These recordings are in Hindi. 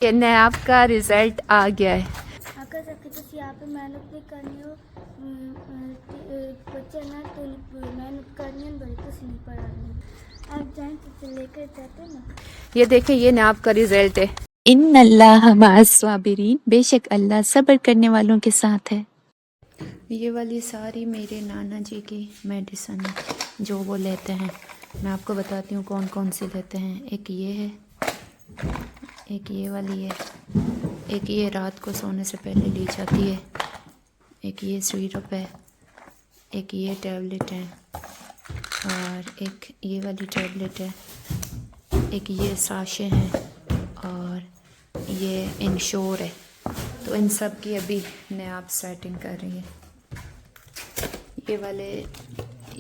ये नैब का रिजल्ट आ गया है। अगर तुम यहाँ पे मेहनत नहीं करनी हो बच्चे ना तो मेहनत करनी है बड़ी तो नहीं पढ़ानी आप जाएं तो लेकर जाते ना। ये देखें, ये नैब का रिजल्ट है। इन अल्लाह मास्वाबिरीन, बेशक अल्लाह सब्र करने वालों के साथ है। ये वाली सारी मेरे नाना जी की मेडिसिन जो वो लेते हैं, मैं आपको बताती हूँ कौन कौन सी लेते हैं। एक ये है, एक ये वाली है, एक ये रात को सोने से पहले ली जाती है, एक ये सिरप है, एक ये टैबलेट है और एक ये वाली टैबलेट है, एक ये साशे हैं और ये इंश्योर है। तो इन सब की अभी नैब सेटिंग कर रही है।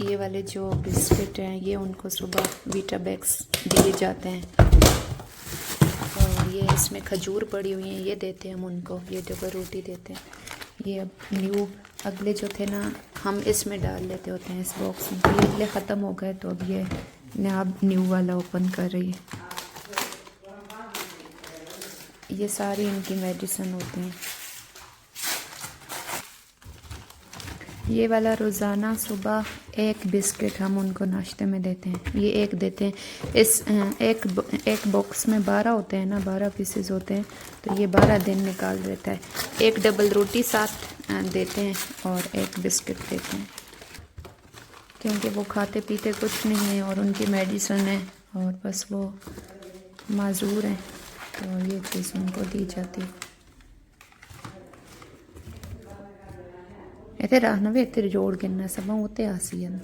ये वाले जो बिस्किट हैं ये उनको सुबह वीटाबैक्स दिए जाते हैं और ये इसमें खजूर पड़ी हुई है, ये देते हैं हम उनको, ये डबल रोटी देते हैं। ये अब न्यू अगले जो थे ना हम इसमें डाल लेते होते हैं इस बॉक्स में, तो ये अगले ख़त्म हो गए तो अब ये नैब न्यू वाला ओपन कर रही है। ये सारी इनकी मेडिसिन होती हैं। ये वाला रोज़ाना सुबह एक बिस्किट हम उनको नाश्ते में देते हैं, ये एक देते हैं। इस एक बॉक्स में 12 होते हैं ना, 12 पीसेस होते हैं, तो ये 12 दिन निकाल देता है। एक डबल रोटी साथ देते हैं और एक बिस्किट देते हैं, क्योंकि वो खाते पीते कुछ नहीं है और उनकी मेडिसिन है और बस वो माजूर हैं, तो ये चीज़ उनको दी जाती है। इतने रहना भी इतने जोड़ गिनना सब होते आसी है ना।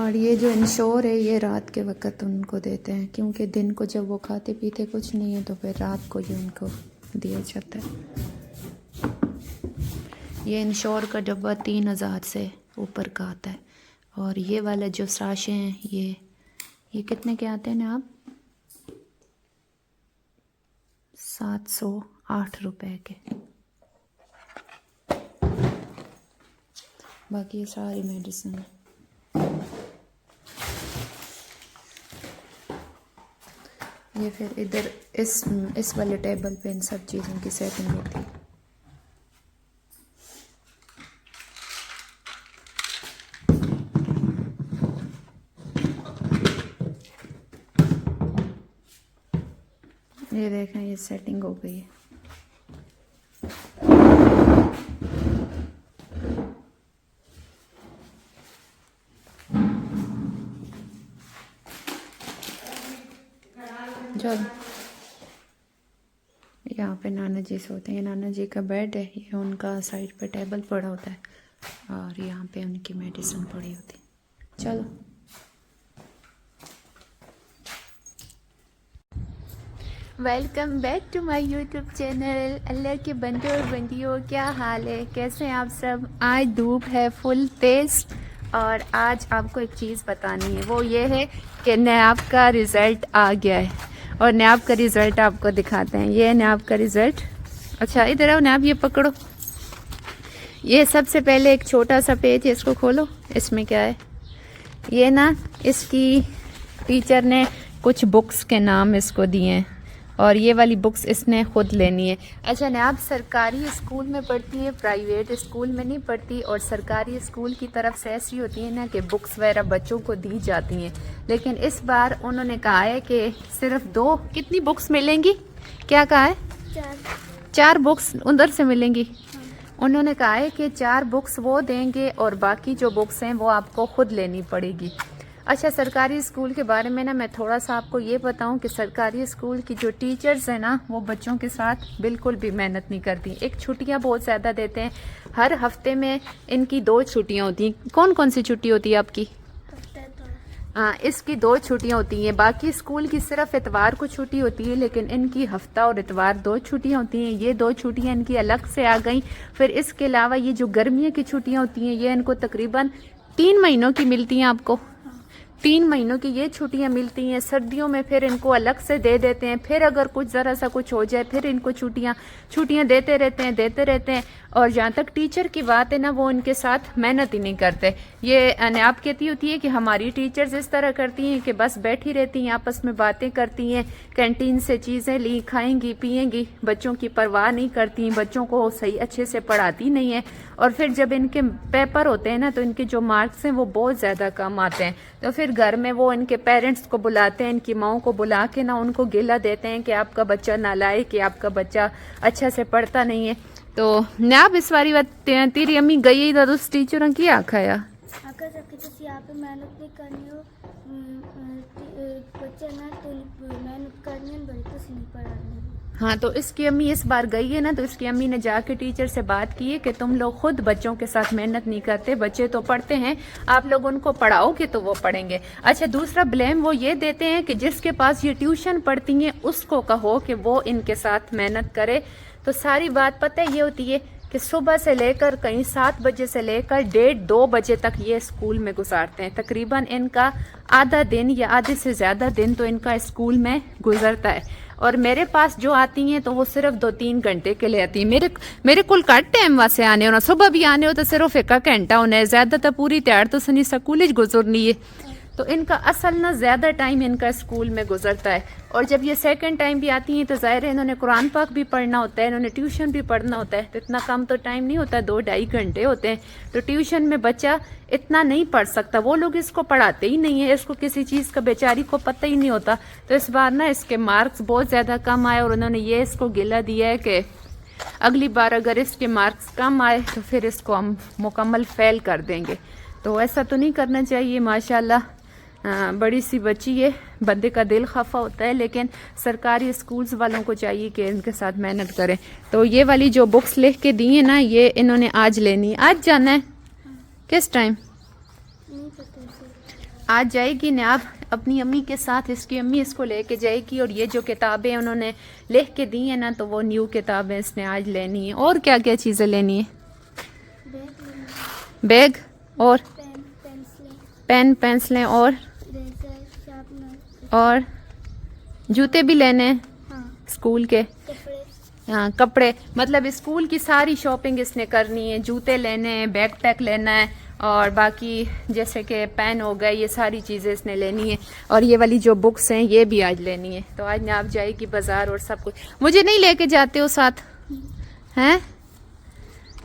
और ये जो इंश्योर है ये रात के वक्त उनको देते हैं, क्योंकि दिन को जब वो खाते पीते कुछ नहीं है तो फिर रात को ये उनको दिया जाता है। ये इंश्योर का डब्बा 3000 से ऊपर का आता है और ये वाले जो साशे हैं ये कितने के आते हैं ना आप, 708 रुपए के। बाकी ये सारी मेडिसिन है। ये फिर इधर इस वाले टेबल पे इन सब चीज़ों की सेटिंग होती है। ये देखें, ये सेटिंग हो गई है। चल, यहाँ पे नाना जी सोते हैं, नाना जी का बेड है, ये उनका साइड पे टेबल पड़ा होता है और यहाँ पे उनकी मेडिसिन पड़ी होती है। चलो, welcome back to my YouTube channel. Allah के बंदे और बंदियों, क्या हाल है, कैसे हैं आप सब। आज धूप है फुल तेज़ और आज आपको एक चीज़ बतानी है, वो ये है कि नैब का रिज़ल्ट आ गया है और नैब का रिज़ल्ट आपको दिखाते हैं। ये है नैब का रिज़ल्ट। अच्छा इधर आओ नैब, ये पकड़ो। ये सबसे पहले एक छोटा सा पेज है, इसको खोलो, इसमें क्या है। ये ना इसकी टीचर ने कुछ बुक्स के नाम इसको दिए हैं और ये वाली बुक्स इसने खुद लेनी है। अच्छा नैब सरकारी स्कूल में पढ़ती है, प्राइवेट स्कूल में नहीं पढ़ती। और सरकारी स्कूल की तरफ से ऐसी होती है ना कि बुक्स वगैरह बच्चों को दी जाती हैं, लेकिन इस बार उन्होंने कहा है कि सिर्फ 2 कितनी बुक्स मिलेंगी, क्या कहा है, 4 बुक्स उधर से मिलेंगी। उन्होंने कहा है कि 4 बुक्स वो देंगे और बाकी जो बुक्स हैं वो आपको खुद लेनी पड़ेगी। अच्छा सरकारी स्कूल के बारे में ना मैं थोड़ा सा आपको ये बताऊं कि सरकारी स्कूल की जो टीचर्स हैं ना वो बच्चों के साथ बिल्कुल भी मेहनत नहीं करती। एक छुट्टियां बहुत ज़्यादा देते हैं, हर हफ्ते में इनकी 2 छुट्टियां होती हैं। कौन कौन सी छुट्टी होती है आपकी? हाँ, इसकी 2 छुट्टियां होती हैं। बाकी स्कूल की सिर्फ इतवार को छुट्टी होती है, लेकिन इनकी हफ्ता और इतवार 2 छुट्टियां होती हैं। ये 2 छुट्टियां इनकी अलग से आ गई। फिर इसके अलावा ये जो गर्मियों की छुट्टियां होती हैं ये इनको तकरीबन 3 महीनों की मिलती हैं आपको। 3 महीनों की ये छुट्टियां मिलती हैं, सर्दियों में फिर इनको अलग से दे देते हैं, फिर अगर कुछ ज़रा सा कुछ हो जाए फिर इनको छुट्टियां देते रहते हैं। और जहाँ तक टीचर की बात है ना, वो इनके साथ मेहनत ही नहीं करते। ये आप कहती होती है कि हमारी टीचर्स इस तरह करती हैं कि बस बैठी रहती हैं, आपस में बातें करती हैं, कैंटीन से चीज़ें ली, खाएंगी पिएंगी, बच्चों की परवाह नहीं करती, बच्चों को सही अच्छे से पढ़ाती नहीं है। और फिर जब इनके पेपर होते हैं ना, तो इनके जो मार्क्स हैं वो बहुत ज़्यादा कम आते हैं। तो फिर घर में वो इनके पेरेंट्स को बुलाते हैं, इनकी माओं को बुला के ना उनको गिला देते हैं कि आपका बच्चा नालायक, कि आपका बच्चा अच्छा से पढ़ता नहीं है। तो आप इस बारी बात तेरी अम्मी गई तो उस टीचर की आखाया आकर सबकी तो यहाँ पे मेहनत नहीं करनी हो, बच्चे ना तो मेहनत करनी है, बड़ी तो नहीं पढ़ानी। हाँ, तो इसकी अम्मी इस बार गई है ना, तो इसकी अम्मी ने जाके टीचर से बात की है कि तुम लोग खुद बच्चों के साथ मेहनत नहीं करते, बच्चे तो पढ़ते हैं, आप लोग उनको पढ़ाओगे तो वो पढ़ेंगे। अच्छा, दूसरा ब्लेम वो ये देते हैं कि जिसके पास ये ट्यूशन पढ़ती हैं उसको कहो कि वो इनके साथ मेहनत करे। तो सारी बात पता है ये होती है कि सुबह से लेकर कहीं 7 बजे से लेकर 1:30-2 बजे तक ये स्कूल में गुजारते हैं। तकरीबन इनका आधा दिन या आधे से ज़्यादा दिन तो इनका स्कूल में गुजरता है। और मेरे पास जो आती हैं तो वो सिर्फ 2-3 घंटे के लिए आती हैं। मेरे कुल घट टाइम वास्ते आने होना, सुबह भी आने हो तो सिर्फ 1 घंटा होना है, ज़्यादा तो पूरी तैयार तो सनी स्कूल ही गुजरनी है। तो इनका असल ना ज़्यादा टाइम इनका स्कूल में गुजरता है। और जब ये सेकंड टाइम भी आती हैं तो ज़ाहिर है इन्होंने कुरान पाक भी पढ़ना होता है, इन्होंने ट्यूशन भी पढ़ना होता है, तो इतना कम तो टाइम नहीं होता, 2-2.5 घंटे होते हैं। तो ट्यूशन में बच्चा इतना नहीं पढ़ सकता, वो लोग इसको पढ़ाते ही नहीं है, इसको किसी चीज़ का बेचारी को पता ही नहीं होता। तो इस बार ना इसके मार्क्स बहुत ज़्यादा कम आए और उन्होंने ये इसको गिला दिया है कि अगली बार अगर इसके मार्क्स कम आए तो फिर इसको हम मुकम्मल फेल कर देंगे। तो ऐसा तो नहीं करना चाहिए। माशाल्लाह बड़ी सी बच्ची है, बंदे का दिल खफा होता है, लेकिन सरकारी स्कूल्स वालों को चाहिए कि इनके साथ मेहनत करें। तो ये वाली जो बुक्स लिख के दी है ना, ये इन्होंने आज लेनी है। आज जाना है? किस टाइम? नहीं पता। आज जाएगी ना आप अपनी अम्मी के साथ, इसकी अम्मी इसको लेके जाएगी। और ये जो किताबें उन्होंने लिख के दी है ना, तो वो न्यू किताबें इसने आज लेनी है। और क्या क्या चीज़ें लेनी है? बैग और पेन पेंसिलें और जूते भी लेने हैं। हाँ। स्कूल के कपड़े। हाँ, कपड़े, मतलब स्कूल की सारी शॉपिंग इसने करनी है, जूते लेने हैं, बैग पैक लेना है, और बाकी जैसे कि पेन हो गए, ये सारी चीज़ें इसने लेनी है। और ये वाली जो बुक्स हैं ये भी आज लेनी है। तो आज ना आप जाएगी बाज़ार और सब कुछ। मुझे नहीं लेके जाते हो साथ? हैं?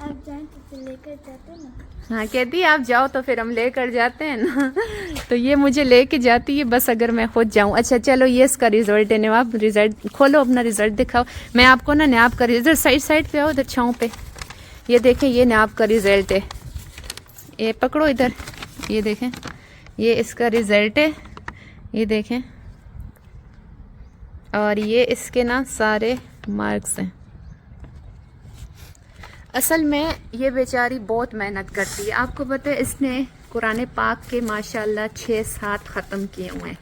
आप जाएं तो लेकर जाते ना। हाँ, कहती आप जाओ तो फिर हम लेकर जाते हैं ना। तो ये मुझे लेके जाती है बस अगर मैं खुद जाऊँ। अच्छा चलो, ये इसका रिजल्ट है। नवाब रिजल्ट खोलो, अपना रिजल्ट दिखाओ। मैं आपको ना नवाब का रिजल्ट साइड पे आओ, इधर छाँव पे, ये देखें, ये नवाब का रिजल्ट है। ये पकड़ो इधर, ये देखें, ये इसका रिजल्ट है, ये देखें। और ये इसके ना सारे मार्क्स हैं। असल में ये बेचारी बहुत मेहनत करती है। आपको पता है इसने कुरान पाक के माशाल्लाह 6-7 ख़त्म किए हुए हैं।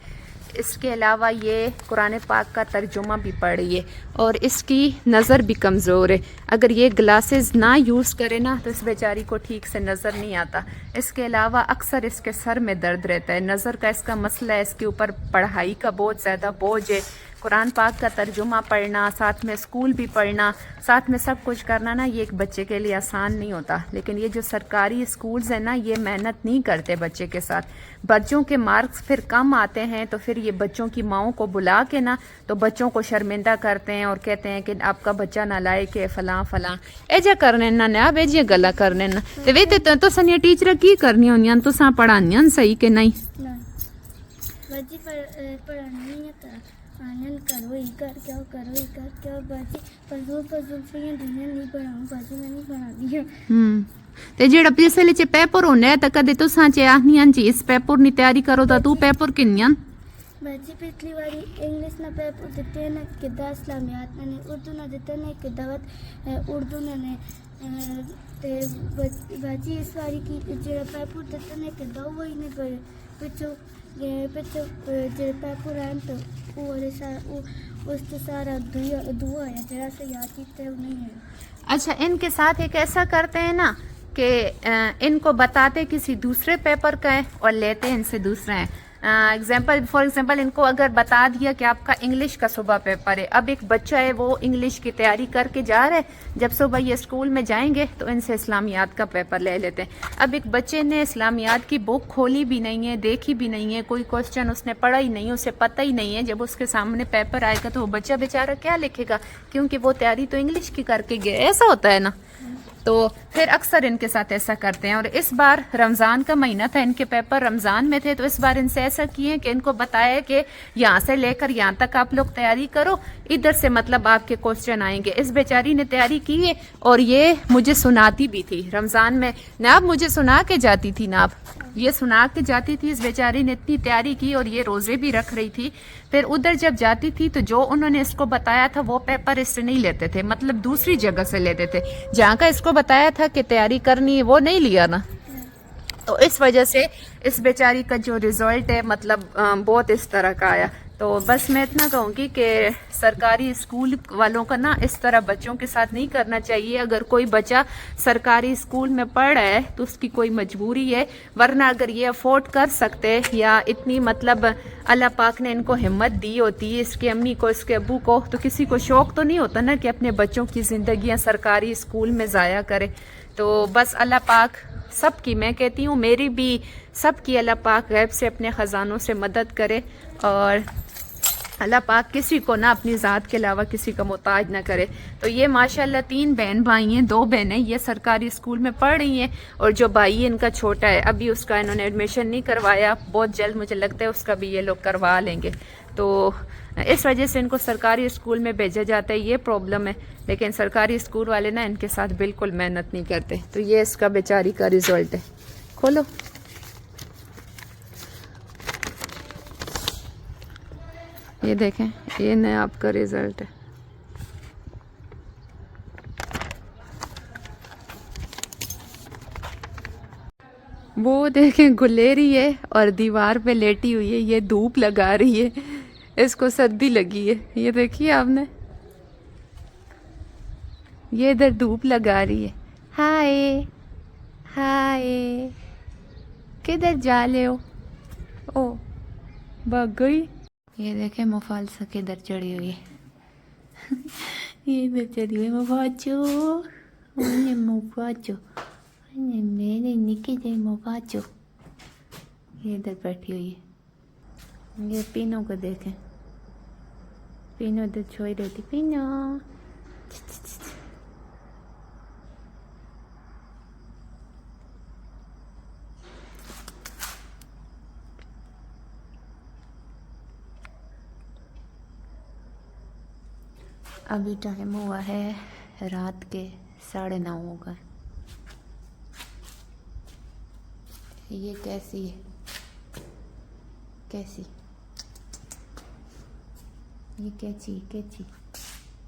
इसके अलावा ये कुरान पाक का तर्जुमा भी पढ़ रही है। और इसकी नज़र भी कमज़ोर है। अगर ये ग्लासेस ना यूज़ करे ना तो इस बेचारी को ठीक से नज़र नहीं आता। इसके अलावा अक्सर इसके सर में दर्द रहता है, नज़र का इसका मसला है। इसके ऊपर पढ़ाई का बहुत ज़्यादा बोझ है। कुरान पाक का तर्जुमा पढ़ना, साथ में स्कूल भी पढ़ना, साथ में सब कुछ करना ना, ये एक बच्चे के लिए आसान नहीं होता। लेकिन ये जो सरकारी स्कूल्स हैं ना, ये मेहनत नहीं करते बच्चे के साथ। बच्चों के मार्क्स फिर कम आते हैं तो फिर ये बच्चों की माओं को बुला के ना तो बच्चों को शर्मिंदा करते हैं और कहते हैं कि आपका बच्चा नालायक है, फलां फलां एजा करने ना ना बेजिए गला करने ना। तो वे तो सनिया टीचर की करनी होनी, तो सा पढ़ानियां सही के नहीं बाजी पढ़ानी है तो आनंद करो ही कर क्या करो ही कर क्या बाजी फजूल से ये दुनिया नहीं पढ़ाऊं बाजी मैं नहीं पढ़ा दिया। ते जेड़ा पिछले च पेपर होने तो कदे तुसा च आखनियां जी इस पेपर नी तैयारी करो तो तू पेपर किन्नियां बाजी पिछली बारी इंग्लिश ना पेपर देते ना कि 10 इस्लामियात ने उर्दू ना देते ना कि दावत उर्दू ने ते बाजी इस बारी की जेड़ा पेपर देते ना कि दो वही ने पर पिछो जे पेपर है तो वो उस तो सारा दुआ है जरा से याद चीज़ नहीं है। अच्छा, इनके साथ एक ऐसा करते हैं ना कि इनको बताते किसी दूसरे पेपर का है और लेते हैं इनसे दूसरा है। फॉर एग्जांपल इनको अगर बता दिया कि आपका इंग्लिश का सुबह पेपर है, अब एक बच्चा है वो इंग्लिश की तैयारी करके जा रहा है, जब सुबह ये स्कूल में जाएंगे तो इनसे इस्लामियात का पेपर ले लेते हैं। अब एक बच्चे ने इस्लामियात की बुक खोली भी नहीं है, देखी भी नहीं है, कोई क्वेश्चन उसने पढ़ा ही नहीं, उसे पता ही नहीं है, जब उसके सामने पेपर आएगा तो वो बच्चा बेचारा क्या लिखेगा, क्योंकि वो तैयारी तो इंग्लिश की करके गया। ऐसा होता है ना। तो फिर अक्सर इनके साथ ऐसा करते हैं। और इस बार रमज़ान का महीना था, इनके पेपर रमज़ान में थे, तो इस बार इनसे ऐसा किए कि इनको बताया कि यहाँ से लेकर यहाँ तक आप लोग तैयारी करो, इधर से मतलब आपके क्वेश्चन आएंगे। इस बेचारी ने तैयारी की है और ये मुझे सुनाती भी थी रमज़ान में। नाब मुझे सुना के जाती थी, नाब ये सुना के जाती थी। इस बेचारी ने इतनी तैयारी की और ये रोज़े भी रख रही थी। फिर उधर जब जाती थी तो जो उन्होंने इसको बताया था वो पेपर इससे नहीं लेते थे, मतलब दूसरी जगह से लेते थे। जहाँ का इसको बताया था कि तैयारी करनी है वो नहीं लिया ना, तो इस वजह से इस बेचारी का जो रिजल्ट है मतलब बहुत इस तरह का आया। तो बस मैं इतना कहूँगी कि सरकारी स्कूल वालों का ना इस तरह बच्चों के साथ नहीं करना चाहिए। अगर कोई बच्चा सरकारी स्कूल में पढ़ रहा है तो उसकी कोई मजबूरी है, वरना अगर ये अफोर्ड कर सकते या इतनी मतलब अल्लाह पाक ने इनको हिम्मत दी होती है, इसकी अम्मी को इसके अब्बू को, तो किसी को शौक तो नहीं होता ना कि अपने बच्चों की ज़िंदगियाँ सरकारी स्कूल में ज़ाया करे। तो बस अल्लाह पाक सबकी, मैं कहती हूँ मेरी भी, सबकी अल्लाह पाक गैब से अपने ख़जानों से मदद करे और अल्लाह पाक किसी को ना अपनी ज़ात के अलावा किसी का मोहताज ना करे। तो ये माशाल्लाह 3 बहन भाई हैं, 2 बहनें ये सरकारी स्कूल में पढ़ रही हैं और जो भाई है इनका छोटा है, अभी उसका इन्होंने एडमिशन नहीं करवाया, बहुत जल्द मुझे लगता है उसका भी ये लोग करवा लेंगे। तो इस वजह से इनको सरकारी स्कूल में भेजा जाता है, ये प्रॉब्लम है। लेकिन सरकारी स्कूल वाले ना इनके साथ बिल्कुल मेहनत नहीं करते। तो ये इसका बेचारी का रिजल्ट है। खोलो, ये देखें, ये न आपका रिजल्ट है। वो देखें गुलेरी है और दीवार पे लेटी हुई है, ये धूप लगा रही है, इसको सर्दी लगी है। ये देखिए आपने, ये इधर धूप लगा रही है। हाय हाय, किधर जा ले हो? ओ भाग गई। ये देखे मुफालसा किधर चढ़ी हुई है। ये इधर चढ़ी हुई मुफाचो, मैंने मुफाचो, मेरे निकी जे मुफाचो, ये इधर बैठी हुई है। ये पीनो को देखें, पीनो इधर छोड़ रही थी। पीनो अभी टाइम हुआ है रात के 9:30 हो गए। ये कैसी है, कैसी, ये कैची कैची